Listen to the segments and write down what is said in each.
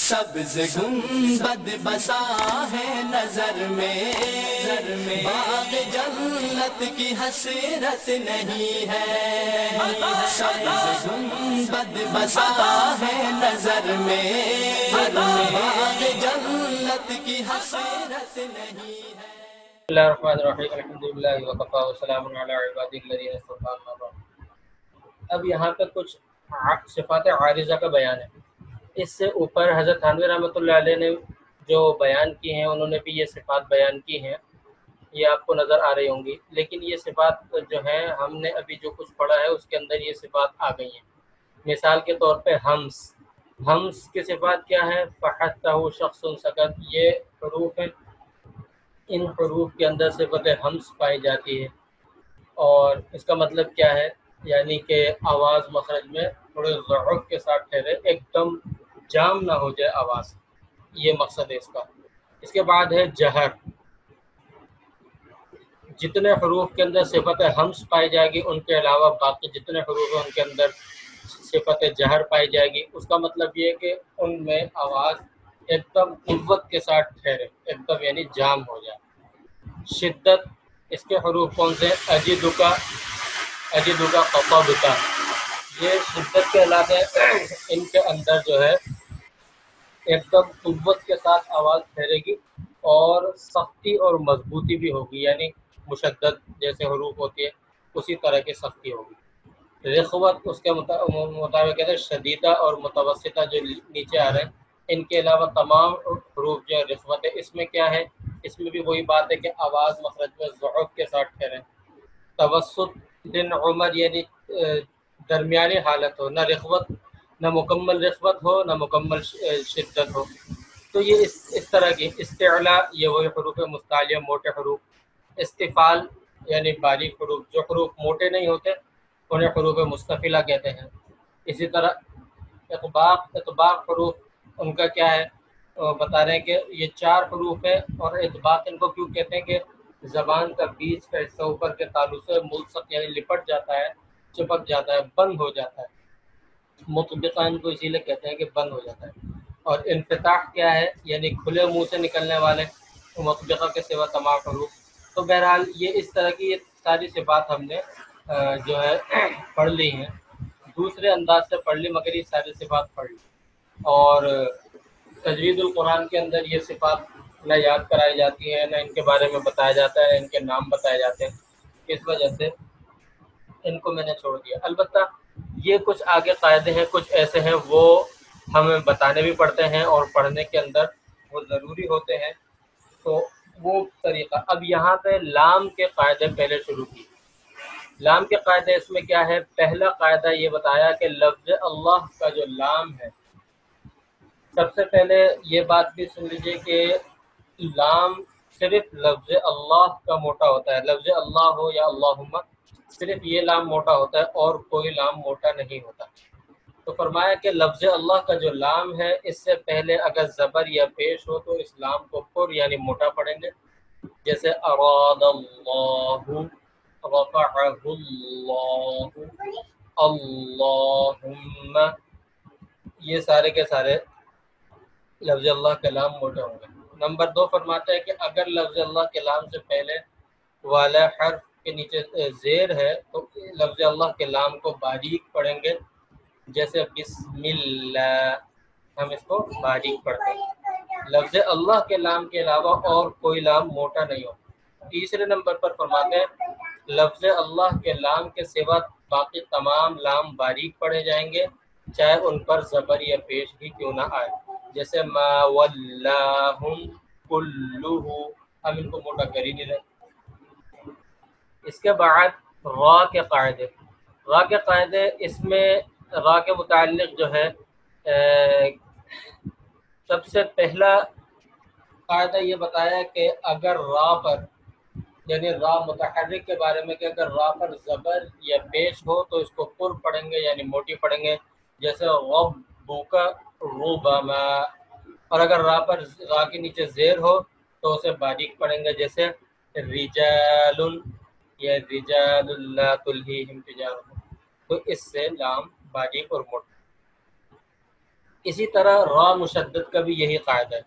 سبز گنبد بسا ہے نظر میں، باغ جنت کی حسرت نہیں ہے۔ سبز گنبد بسا ہے نظر میں، باغ جنت کی حسرت نہیں ہے۔ بسم اللہ الرحمن الرحیم، الحمدللہ وکفی وسلام علی عبادہ الذین اصطفی اما بعد۔ اب یہاں پہ کچھ صفات عارضہ کا بیان ہے۔ اس سے اوپر حضرت تھانوی رحمۃ اللہ علیہ نے جو بیان کی ہیں، انہوں نے بھی یہ صفات بیان کی ہیں، یہ آپ کو نظر آ رہی ہوں گی، لیکن یہ صفات جو ہیں ہم نے ابھی جو کچھ پڑھا ہے اس کے اندر یہ صفات آ گئی ہیں۔ مثال کے طور پہ ہمس کی صفات کیا ہے؟ فحتہ شخص سکت، یہ حروف ہیں، ان حروف کے اندر صفت ہمس پائی جاتی ہے، اور اس کا مطلب کیا ہے؟ یعنی کہ آواز مخرج میں تھوڑے ضعف کے ساتھ ٹھہرے، ایک دم جام نہ ہو جائے آواز، یہ مقصد ہے اس کا۔ اس کے بعد ہے جہر، جتنے حروف کے اندر صفت ہمس پائی جائے گی ان کے علاوہ باقی جتنے حروف ہیں ان کے اندر صفت جہر پائی جائے گی۔ اس کا مطلب یہ ہے کہ ان میں آواز ایک دم قوت کے ساتھ ٹھہرے، ایک دم یعنی جام ہو جائے۔ شدت، اس کے حروف کون سے؟ اجدکا قطبکا، یہ شدت کے علاقے، ان کے اندر جو ہے ایک دم قوت کے ساتھ آواز ٹھہرے گی اور سختی اور مضبوطی بھی ہوگی، یعنی مشدد جیسے حروف ہوتی ہے اسی طرح کی سختی ہوگی۔ رخوت، اس کے مطابق کہتے ہیں شدیدہ اور متوسطہ جو نیچے آ رہے ہیں، ان کے علاوہ تمام حروف جو ہے رخوت ہے۔ اس میں کیا ہے؟ اس میں بھی وہی بات ہے کہ آواز مخرج میں ضعف کے ساتھ ٹھہرے۔ توسط بن عمر، یعنی درمیانی حالت ہو، نہ رخوت، نہ مکمل رخوت ہو، نہ مکمل شدت ہو، تو یہ اس طرح کی۔ استعلاء، یہ وہی حروف مستعلیہ موٹے حروف۔ استفال یعنی باریک حروف، جو حروف موٹے نہیں ہوتے انہیں حروف مستفلہ کہتے ہیں۔ اسی طرح اطباق حروف، ان کا کیا ہے؟ بتا رہے ہیں کہ یہ 4 حروف ہیں، اور اطباق ان کو کیوں کہتے ہیں کہ زبان کا بیچ کا حصہ اوپر کے تعلق سے ملصق یعنی لپٹ جاتا ہے، چپک جاتا ہے، بند ہو جاتا ہے۔ مطبقہ ان کو اسی لیے کہتے ہیں کہ بند ہو جاتا ہے۔ اور انفتاح کیا ہے؟ یعنی کھلے منہ سے نکلنے والے، مطبقہ کے سوا تمام حروف۔ تو بہرحال یہ اس طرح کی یہ ساری صفات ہم نے جو ہے پڑھ لی ہیں، دوسرے انداز سے پڑھ لی، مگر یہ ساری صفات پڑھ لی۔ اور تجوید القرآن کے اندر یہ صفات نہ یاد کرائی جاتی ہیں، نہ ان کے بارے میں بتایا جاتا ہے، ان کے نام بتائے جاتے ہیں، اس وجہ سے ان کو میں نے چھوڑ دیا۔ البتہ یہ کچھ آگے قاعدے ہیں، کچھ ایسے ہیں وہ ہمیں بتانے بھی پڑتے ہیں اور پڑھنے کے اندر وہ ضروری ہوتے ہیں، تو وہ طریقہ۔ اب یہاں پہ لام کے قاعدے پہلے شروع کی۔ لام کے قاعدے اس میں کیا ہے؟ پہلا قاعدہ یہ بتایا کہ لفظ اللہ کا جو لام ہے، سب سے پہلے یہ بات بھی سن لیجئے کہ لام صرف لفظ اللہ کا موٹا ہوتا ہے، لفظ اللہ ہو یا اللہم، صرف یہ لام موٹا ہوتا ہے اور کوئی لام موٹا نہیں ہوتا۔ تو فرمایا کہ لفظ اللہ کا جو لام ہے، اس سے پہلے اگر زبر یا پیش ہو تو اس لام کو پر یعنی موٹا پڑھیں گے، جیسے اراد اللہ، رفعہ اللہ، اللہم، یہ سارے کے سارے لفظ اللہ کے لام موٹے ہوں گے۔ نمبر 2 فرماتا ہے کہ اگر لفظ اللہ کے لام سے پہلے والا حرف کے نیچے زیر ہے تو لفظ اللہ کے لام کو باریک پڑھیں گے، جیسے بسم اللہ، ہم اس کو باریک پڑھتے ہیں۔ لفظ اللہ کے لام کے علاوہ اور کوئی لام موٹا نہیں ہوتا۔ تیسرے نمبر پر فرماتے ہیں لفظ اللہ کے لام کے سوا باقی تمام لام باریک پڑھے جائیں گے، چاہے ان پر زبر یا پیش بھی کیوں نہ آئے، جیسے ما ولاہم کلہ، ہم ان کو موٹا کر ہی نہیں رہے۔ اس کے بعد را کے قاعدے، را کے قاعدے، اس میں را کے متعلق جو ہے سب سے پہلا قاعدہ یہ بتایا کہ اگر را پر، یعنی را متحرک کے بارے میں، کہ اگر را پر زبر یا پیش ہو تو اس کو پر پڑھیں گے یعنی موٹی پڑھیں گے، جیسے ربک ربما، اور اگر را کے نیچے زیر ہو تو اسے باریک پڑھیں گے، جیسے رجال یا رجال لا تلہیہم تجارت، تو اس سے لام باریک اور موٹا۔ اسی طرح را مشدد کا بھی یہی قاعدہ ہے.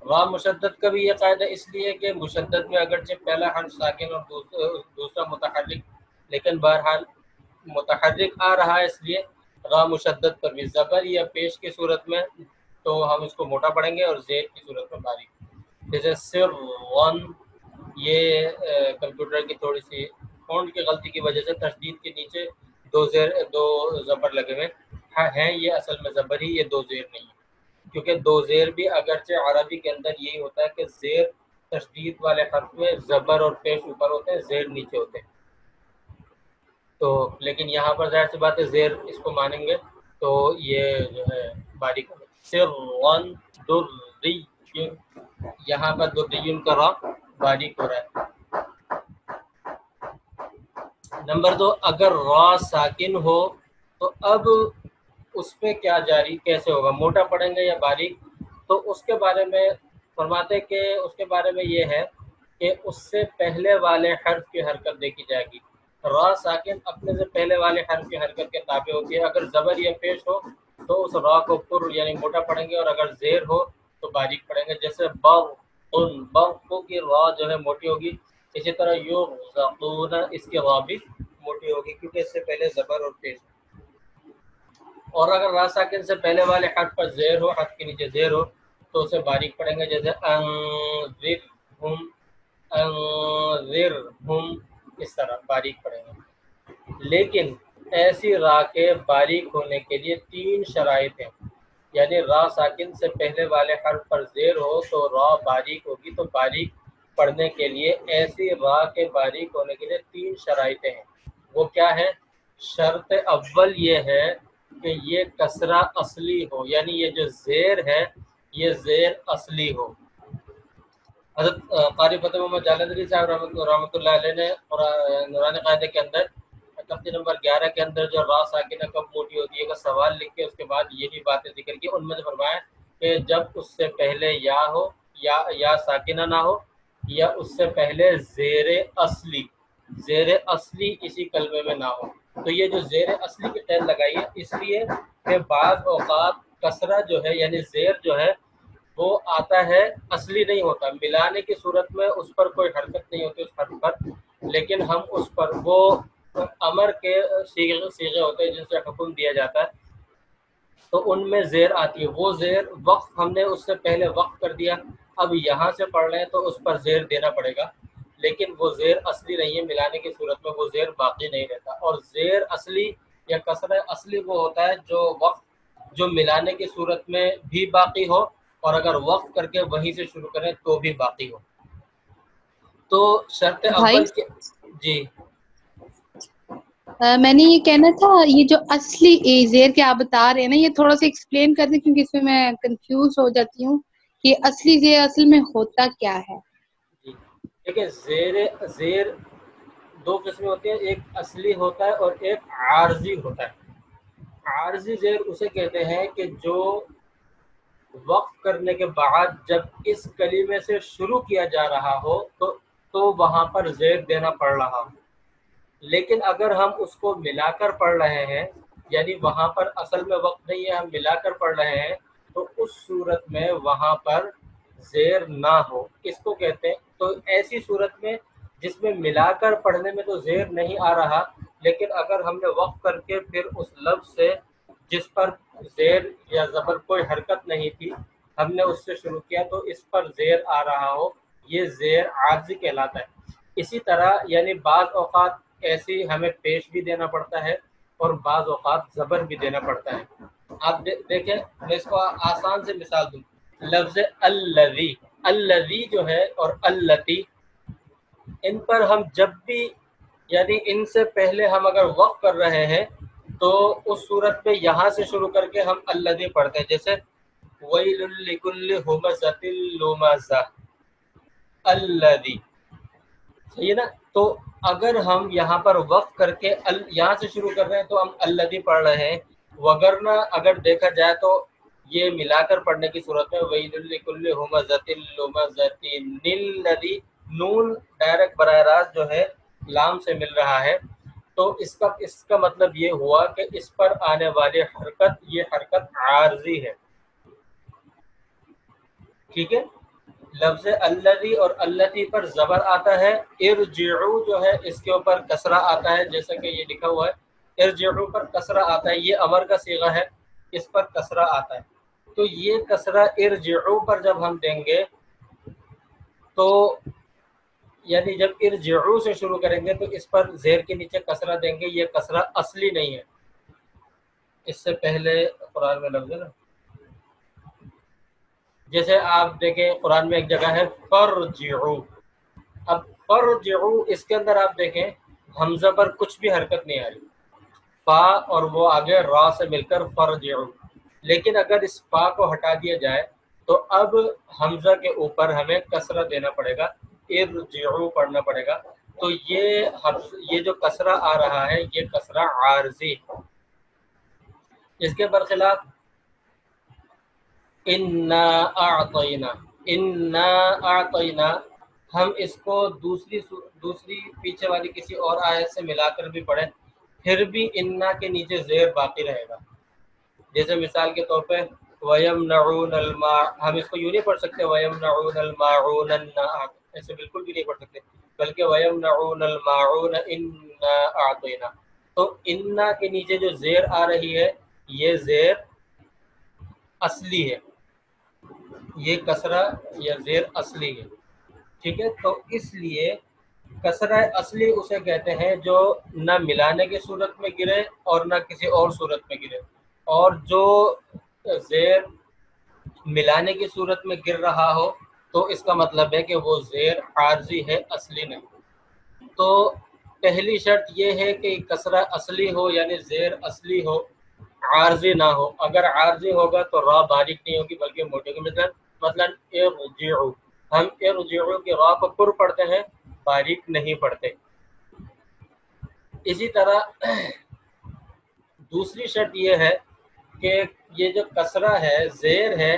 را مشدد کا بھی یہ قاعدہ اس لیے کہ مشدد میں اگرچہ پہلا حرف ساکن اور دوسرا متحرک، لیکن بہرحال متحرک آ رہا ہے، اس لیے را مشدد پر بھی زبر یا پیش کی صورت میں تو ہم اس کو موٹا پڑھیں گے، اور زیر کی صورت میں باریک. جیسے سر ون، یہ کمپیوٹر کی تھوڑی سی فونٹ کی غلطی کی وجہ سے تشدید کے نیچے دو زبر لگے ہوئے ہیں، یہ اصل میں زبر ہی، یہ دو زیر نہیں ہے. کیونکہ دو زیر بھی اگرچہ عربی کے اندر یہی ہوتا ہے کہ زیر تشدید والے حرف میں زبر اور پیش اوپر ہوتے ہیں، زیر نیچے ہوتے ہیں. تو لیکن یہاں پر ظاہر سی بات ہے زیر اس کو مانیں گے تو یہ جو ہے باریک ہوگا. سر ون دری، یہاں پر دریون کا را باریک ہو رہا ہے. نمبر 2، اگر را ساکن ہو تو اب اس پہ کیا جاری کیسے ہوگا، موٹا پڑھیں گے یا باریک؟ تو اس کے بارے میں فرماتے کہ اس کے بارے میں یہ ہے کہ اس سے پہلے والے حرف کی حرکت دیکھی جائے گی. را ساکن اپنے سے پہلے والے حرف کی حرکت کے تابع ہوتی ہے. اگر زبر یا پیش ہو تو اس را کو پر یعنی موٹا پڑھیں گے، اور اگر زیر ہو تو باریک پڑھیں گے. جیسے بغ کی را جو ہے موٹی ہوگی. اسی طرح یغزقون، اس کی را بھی موٹی ہوگی کیونکہ اس سے پہلے زبر اور پیش. اور اگر را ساکن سے پہلے والے حرف پر زیر ہو، حرف کے نیچے زیر ہو تو اسے باریک پڑھیں گے. جیسے انذرہم، اس طرح باریک پڑھیں گے. لیکن ایسی را کے باریک ہونے کے لیے 3 شرائط ہیں. یعنی را ساکن سے پہلے والے حرف پر زیر ہو تو را باریک ہوگی. تو باریک پڑھنے کے لیے ایسی را کے باریک ہونے کے لیے 3 شرائطیں ہیں. وہ کیا ہے؟ شرط اول یہ ہے کہ یہ کسرہ اصلی ہو، یعنی یہ جو زیر ہے یہ زیر اصلی ہو. حضرت قاری فتح محمد جالندری صاحب رحمۃ اللہ علیہ نے نورانی قاعدے کے اندر تختی نمبر 11 کے اندر جو را ساکنہ کب موٹی ہوتی ہے کا سوال لکھ کے اس کے بعد یہی باتیں ذکر کی. ان میں سے فرمایا کہ جب اس سے پہلے یا ہو، یا ساکنہ نہ ہو، یا اس سے پہلے زیر اصلی اسی کلمے میں نہ ہو. تو یہ جو زیر اصلی کی قید لگائی ہے اس لیے کہ بعض اوقات کسرہ جو ہے یعنی زیر جو ہے وہ آتا ہے اصلی نہیں ہوتا، ملانے کی صورت میں اس پر کوئی حرکت نہیں ہوتی اس حرف پر، لیکن ہم اس پر وہ امر کے صیغے ہوتے ہیں جن سے حکم دیا جاتا ہے تو ان میں زیر آتی ہے. وہ زیر وقف ہم نے اس سے پہلے وقف کر دیا، اب یہاں سے پڑھ رہے ہیں تو اس پر زیر دینا پڑے گا، لیکن وہ زیر اصلی نہیں ہے، ملانے کی صورت میں وہ زیر باقی نہیں رہتا. اور زیر اصلی یا کسرہ اصلی وہ ہوتا ہے جو وقف جو ملانے کی صورت میں بھی باقی ہو، اور اگر وقف کر کے وہیں سے شروع کریں تو بھی باقی ہو. تو شرط اول کے جی میں نے یہ کہنا تھا، یہ جو اصلی زیر کے آپ بتا رہے ہیں نا، یہ تھوڑا سا ایکسپلین کر دیں کیونکہ اس میں کنفیوز ہو جاتی ہوں کہ اصلی زیر اصل میں ہوتا کیا ہے. جی دیکھیں، زیر 2 قسمیں ہوتی ہیں، ایک اصلی ہوتا ہے اور ایک عارضی ہوتا ہے. عارضی زیر اسے کہتے ہیں کہ جو وقف کرنے کے بعد جب اس کلمے سے شروع کیا جا رہا ہو تو وہاں پر زیر دینا پڑ رہا ہو، لیکن اگر ہم اس کو ملا کر پڑھ رہے ہیں یعنی وہاں پر اصل میں وقف نہیں ہے، ہم ملا کر پڑھ رہے ہیں تو اس صورت میں وہاں پر زیر نہ ہو، اس کو کہتے ہیں. تو ایسی صورت میں جس میں ملا کر پڑھنے میں تو زیر نہیں آ رہا، لیکن اگر ہم نے وقف کر کے پھر اس لفظ سے جس پر زیر یا زبر کوئی حرکت نہیں تھی ہم نے اس سے شروع کیا تو اس پر زیر آ رہا ہو، یہ زیر عارضی کہلاتا ہے. اسی طرح یعنی بعض اوقات ایسی ہمیں پیش بھی دینا پڑتا ہے اور بعض اوقات زبر بھی دینا پڑتا ہے. آپ دیکھیں، میں اس کو آسان سے مثال دوں. لفظ الذی جو ہے اور اللتی، ان پر ہم جب بھی یعنی ان سے پہلے ہم اگر وقف کر رہے ہیں تو اس صورت میں یہاں سے شروع کر کے ہم الذی پڑھتے ہیں. جیسے ویل لکل ہمزۃ لمزہ، الذی، صحیح ہے نا. تو اگر ہم یہاں پر وقف کر کے یہاں سے شروع کر رہے ہیں تو ہم الذی پڑھ رہے ہیں، وگرنہ اگر دیکھا جائے تو یہ ملا کر پڑھنے کی صورت میں ویل لکل ہمزۃ لمزہ، الذی، نون ڈائریکٹ براہ راست جو ہے لام سے مل رہا ہے، تو اس کا مطلب یہ ہوا کہ اس پر آنے والی حرکت یہ حرکت عارضی ہے. ٹھیک ہے. لفظ الذی اور اللتی پر زبر آتا ہے. ارجعو جو ہے اس کے اوپر کسرہ آتا ہے، جیسا کہ یہ لکھا ہوا ہے ارجعو پر کسرہ آتا ہے، یہ امر کا صیغہ ہے، اس پر کسرہ آتا ہے. تو یہ کسرہ ارجعو پر جب ہم دیں گے تو یعنی جب ارجعو سے شروع کریں گے تو اس پر زیر کے نیچے کسرہ دیں گے. یہ کسرہ اصلی نہیں ہے، اس سے پہلے قرآن میں لفظ ہے نا، جیسے آپ دیکھیں قرآن میں ایک جگہ ہے فرجعو. اب فرجعو اس کے اندر آپ دیکھیں حمزہ پر کچھ بھی حرکت نہیں آ رہی، فا اور وہ آگے را سے مل کر فرجعو. لیکن اگر اس فا کو ہٹا دیا جائے تو اب حمزہ کے اوپر ہمیں کسرہ دینا پڑے گا، ارجعو پڑھنا پڑے گا. تو یہ جو کسرہ آ رہا ہے یہ کسرہ عارضی. اس کے برخلاف انا اعطینا ہم اس کو دوسری پیچھے والی کسی اور آیت سے ملا کر بھی پڑھیں پھر بھی انا کے نیچے زیر باقی رہے گا. جیسے مثال کے طور پہ وَيَمْنَعُونَ الْمَاعُونَ، ہم اس کو یوں نہیں پڑھ سکتے وَيَمْنَعُونَ الْمَاعُونَ، ایسے بالکل بھی نہیں پڑھ سکتے، بلکہ وَيَمْنَعُونَ الْمَاعُونَ إِنَّا أَعْطَيْنَا. تو انا کے نیچے جو زیر آ رہی ہے یہ زیر اصلی ہے، یہ کسرہ یا زیر اصلی ہے. ٹھیک ہے، تو اس لیے کسرہ اصلی اسے کہتے ہیں جو نہ ملانے کی صورت میں گرے اور نہ کسی اور صورت میں گرے، اور جو زیر ملانے کی صورت میں گر رہا ہو تو اس کا مطلب ہے کہ وہ زیر عارضی ہے، اصلی نہیں. تو پہلی شرط یہ ہے کہ کسرہ اصلی ہو یعنی زیر اصلی ہو، عارضی نہ ہو. اگر عارضی ہوگا تو را باریک نہیں ہوگی بلکہ موٹی ہوگی. مثلا ارجعو، ہم ارجعو کی را کو پر پڑھتے ہیں، باریک نہیں پڑھتے. اسی طرح دوسری شرط یہ ہے کہ یہ جو کسرہ ہے زیر ہے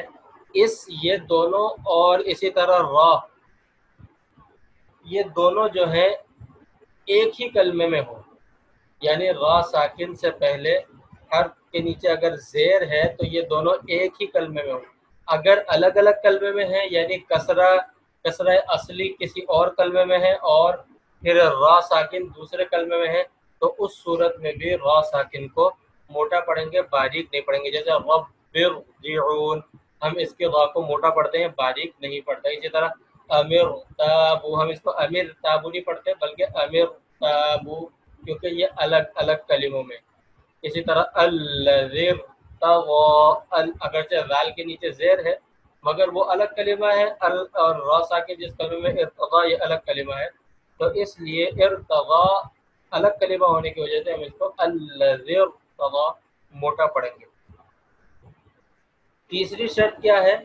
یہ دونوں اور اسی طرح را، یہ دونوں جو ہیں ایک ہی کلمے میں ہوں. یعنی را ساکن سے پہلے حرف کے نیچے اگر زیر ہے تو یہ دونوں ایک ہی کلمے میں ہوں. اگر الگ الگ کلمے میں ہیں یعنی کسرہ اصلی کسی اور کلمے میں ہے اور پھر را ساکن دوسرے کلمے میں ہے تو اس صورت میں بھی را ساکن کو موٹا پڑھیں گے، باریک نہیں پڑھیں گے. جیسے رب ارجعون، ہم اس کے را کو موٹا پڑھتے ہیں، باریک نہیں پڑھتے. اسی طرح امر تابو، ہم اس کو امر تابو نہیں پڑھتے بلکہ امر تابو، کیونکہ یہ الگ الگ کلموں میں. اسی طرح الذی طغى، اگرچہ ذال کے نیچے زیر ہے مگر وہ الگ کلمہ ہے، اور را ساکن جس کلمے میں ارتضی یہ الگ کلمہ ہے، تو اس لیے ارتضی الگ کلمہ ہونے کی وجہ سے ہم اس کو الذی ارتضی موٹا پڑھیں گے. تیسری شرط کیا ہے؟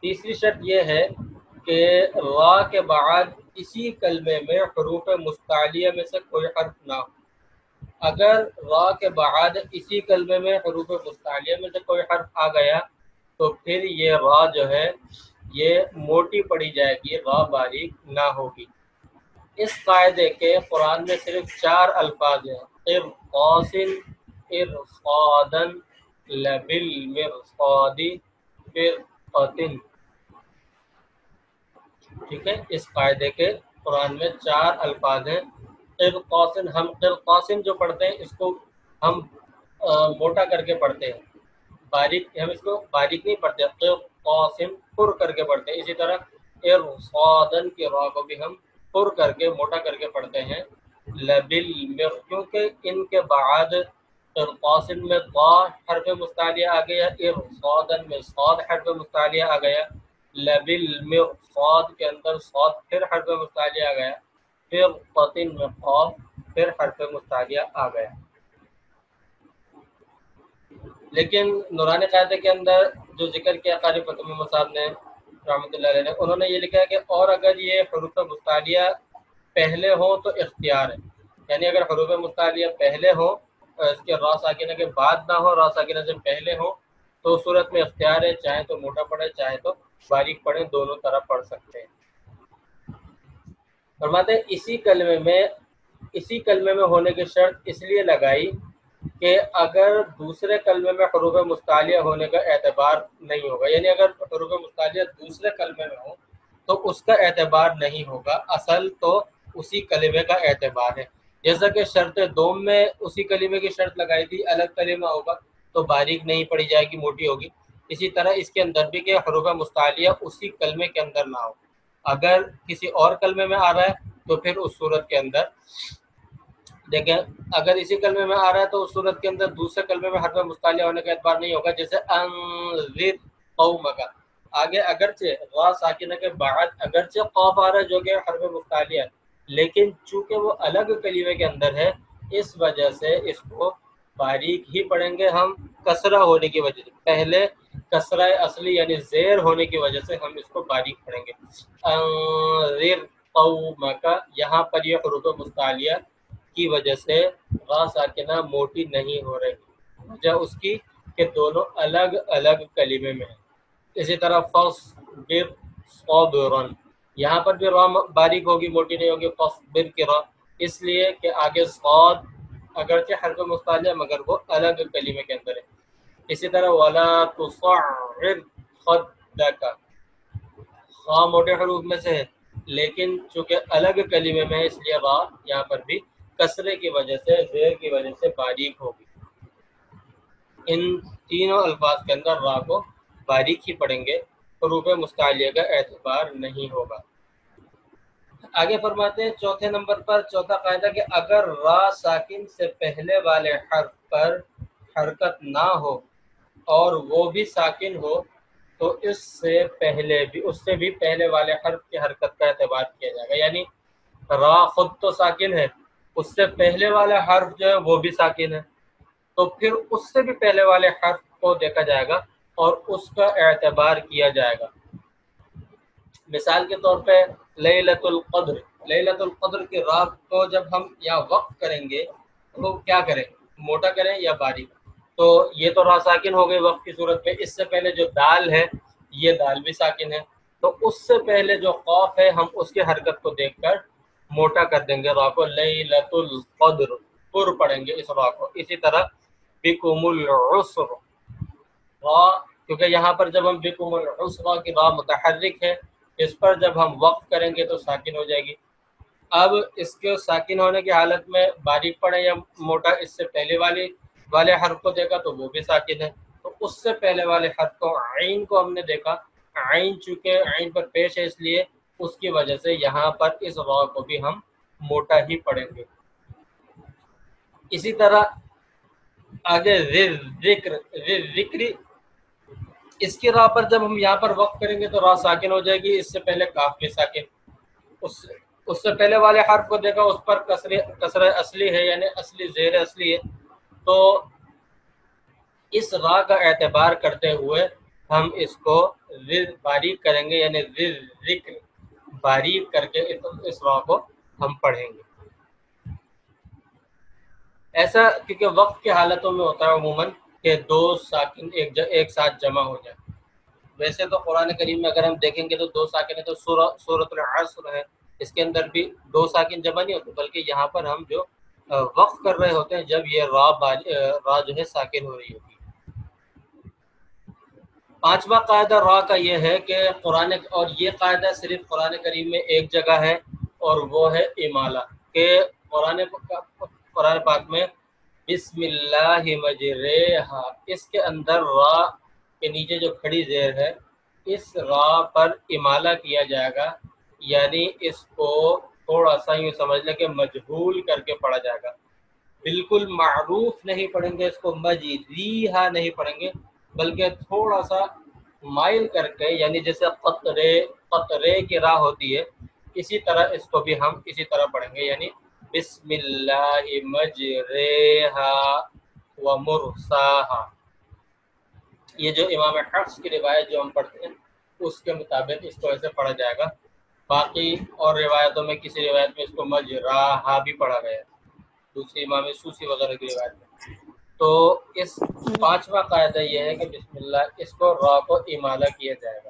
تیسری شرط یہ ہے کہ را کے بعد اسی کلمے میں حروف مستعلیہ میں سے کوئی حرف نہ ہو. اگر را کے بعد اسی کلمے میں حروف مستعلیہ میں سے کوئی حرف آ گیا تو پھر یہ را جو ہے یہ موٹی پڑھی جائے گی، را باریک نہ ہوگی. اس قاعدے کے قرآن میں صرف 4 الفاظ ہیں: قرطاس، ارصادا، لبالمرصاد، فرقۃ. ٹھیک ہے، اس قاعدے کے قرآن میں 4 الفاظ ہیں. قرطاسن، ہم قرطاسن جو پڑھتے ہیں اس کو ہم موٹا کر کے پڑھتے ہیں، باریک ہم اس کو باریک نہیں پڑھتے، قرطاسن پر کر کے پڑھتے ہیں. اسی طرح ارصادن کی را کو بھی ہم پر کر کے موٹا کر کے پڑھتے ہیں. کیونکہ ان کے بعد قرطاسن میں ضا حرف مستعلیہ آ گیا، ارصادن میں صاد حرف مستعلیہ آ گیا، لبالمرصاد کے اندر صاد پھر حرف مستعلیہ آ گیا، پھر قطن میں قاف پھر حرف مستعلیہ آ گیا. لیکن نورانی قاعدے کے اندر جو ذکر کیا قاری فتح محمد صاحب نے رحمۃ اللہ علیہ نے، انہوں نے یہ لکھا ہے کہ اور اگر یہ حروف مستعلیہ پہلے ہوں تو اختیار ہے. یعنی اگر حروف مستعلیہ پہلے ہوں اس کے را ساکنہ کے بعد نہ ہو، را ساکنہ سے پہلے ہوں تو صورت میں اختیار ہے، چاہے تو موٹا پڑھے چاہے تو باریک پڑھیں، دونوں طرف پڑھ سکتے ہیں. فرماتے ہیں اسی کلمے میں ہونے کی شرط اس لیے لگائی کہ اگر دوسرے کلمے میں حروف مستعلیہ ہونے کا اعتبار نہیں ہوگا، یعنی اگر حروف مستعلیہ دوسرے کلمے میں ہوں تو اس کا اعتبار نہیں ہوگا، اصل تو اسی کلمے کا اعتبار ہے. جیسا کہ شرط دوم میں اسی کلمے کی شرط لگائی تھی، الگ کلمہ ہوگا تو باریک نہیں پڑی جائے گی، موٹی ہوگی. اسی طرح اس کے اندر بھی کہ حروف مستعلیہ اسی کلمے کے اندر نہ ہو، اگر کسی اور کلمے میں آ رہا ہے تو پھر اس صورت کے اندر دیکھیں، اگر اسی کلمے میں آ رہا ہے تو اس صورت کے اندر دوسرے کلمے میں حرف مستعلیہ ہونے کا اعتبار نہیں ہوگا. جیسے انذر قومک، آگے اگرچہ را ساکنہ کے بعد اگرچہ قاف آ رہا ہے جو کہ حرف مستعلیہ ہے، لیکن چونکہ وہ الگ کلمے کے اندر ہے اس وجہ سے اس کو باریک ہی پڑھیں گے ہم، کسرہ ہونے کی وجہ سے. پہلے کسرہ اصلی یعنی زیر ہونے کی وجہ سے ہم اس کو باریک پڑھیں گے. انذر قومک، یہاں پر یہ حروف مستعلیہ کی وجہ سے را ساکنہ موٹی نہیں ہو رہی، وجہ اس کی کہ دونوں الگ الگ کلمے میں ہیں. اسی طرح فاصبر صابرا، یہاں پر بھی را باریک ہوگی، موٹی نہیں ہوگی. فاصبر کی را اس لیے کہ آگے صاد اگرچہ حرف مستعلیہ مگر وہ الگ کلمے کے اندر ہے. اسی طرح ولا تصعر خدک، خا موٹے حروف میں سے ہے لیکن چونکہ الگ کلمے میں ہے اس لیے را یہاں پر بھی کسرے کی وجہ سے، زیر کی وجہ سے باریک ہوگی. ان تینوں الفاظ کے اندر را کو باریک ہی پڑھیں گے، حروف مستعلیہ کا اعتبار نہیں ہوگا. آگے فرماتے ہیں چوتھے نمبر پر چوتھا قاعدہ کہ اگر را ساکن سے پہلے والے حرف پر حرکت نہ ہو اور وہ بھی ساکن ہو تو اس سے بھی پہلے والے حرف کی حرکت کا اعتبار کیا جائے گا. یعنی را خود تو ساکن ہے، اس سے پہلے والا حرف جو ہے وہ بھی ساکن ہے، تو پھر اس سے بھی پہلے والے حرف کو دیکھا جائے گا اور اس کا اعتبار کیا جائے گا. مثال کے طور پہ لیلۃ القدر، لیلۃ القدر کی رات کو جب ہم یہاں وقف کریں گے تو کیا کریں، موٹا کریں یا باریک؟ تو یہ تو را ساکن ہو گئی وقف کی صورت میں. اس سے پہلے جو دال ہے یہ دال بھی ساکن ہے، تو اس سے پہلے جو قاف ہے ہم اس کی حرکت کو دیکھ کر موٹا کر دیں گے را کو، لیلۃ القدر پر پڑھیں گے اس را کو. اسی طرح بکم العسر را، کیونکہ یہاں پر جب ہم بکم العسر کی را متحرک ہے اس پر جب ہم وقف کریں گے تو ساکن ہو جائے گی. اب اس کے ساکن ہونے کی حالت میں باریک پڑھیں یا موٹا، اس سے پہلے والے حرف کو دیکھا تو وہ بھی ساکن ہے، تو اس سے پہلے والے حرف کو عین کو ہم نے دیکھا، عین چونکہ عین پر پیش ہے اس لیے اس کی وجہ سے یہاں پر اس را کو بھی ہم موٹا ہی پڑھیں گے. اسی طرح آگے ذکر، اس کی را پر جب ہم یہاں پر وقف کریں گے تو را ساکن ہو جائے گی، اس سے پہلے کاف بھی ساکن. اس سے پہلے والے حرف کو دیکھا اس پر کسر اصلی ہے یعنی اصلی زیر اصلی ہے، تو اس را کا اعتبار کرتے ہوئے ہم اس کو باریک کریں گے، یعنی ذکر باریک کر کے اس را کو ہم پڑھیں گے. ایسا کیونکہ وقت کی حالتوں میں ہوتا ہے عموماً کہ دو ساکن ایک ساتھ جمع ہو جائے. ویسے تو قرآن کریم میں اگر ہم دیکھیں گے تو دو ساکن ہے، تو سورۃ العصر ہے اس کے اندر بھی دو ساکن جمع نہیں ہوتے، بلکہ یہاں پر ہم جو وقف کر رہے ہوتے ہیں جب یہ را جو ہے ساکن ہو رہی ہوتی ہے. پانچواں قاعدہ را کا یہ ہے کہ اور یہ قاعدہ صرف قرآن کریم میں ایک جگہ ہے اور وہ ہے امالہ، کہ قرآن پاک میں بسم اللہ مجریہا، اس کے اندر را کے نیچے جو کھڑی زیر ہے اس را پر امالہ کیا جائے گا، یعنی اس کو تھوڑا سا یوں سمجھ لیں کہ مجہول کر کے پڑھا جائے گا. بالکل معروف نہیں پڑھیں گے اس کو، مجریہا نہیں پڑھیں گے، بلکہ تھوڑا سا مائل کر کے، یعنی جیسے قطرے کی راہ ہوتی ہے اسی طرح اس کو بھی ہم اسی طرح پڑھیں گے، یعنی بسم اللہ مجریہا و مرساہا. یہ جو امام حفص کی روایت جو ہم پڑھتے ہیں اس کے مطابق اس کو ایسے پڑھا جائے گا. باقی اور روایتوں میں کسی روایت میں اس کو مجراہا بھی پڑھا گیا ہے، دوسری امام سوسی وغیرہ کی روایت میں. تو اس پانچواں قاعدہ یہ ہے کہ بسم اللہ اس کو را کو امالہ کیا جائے گا.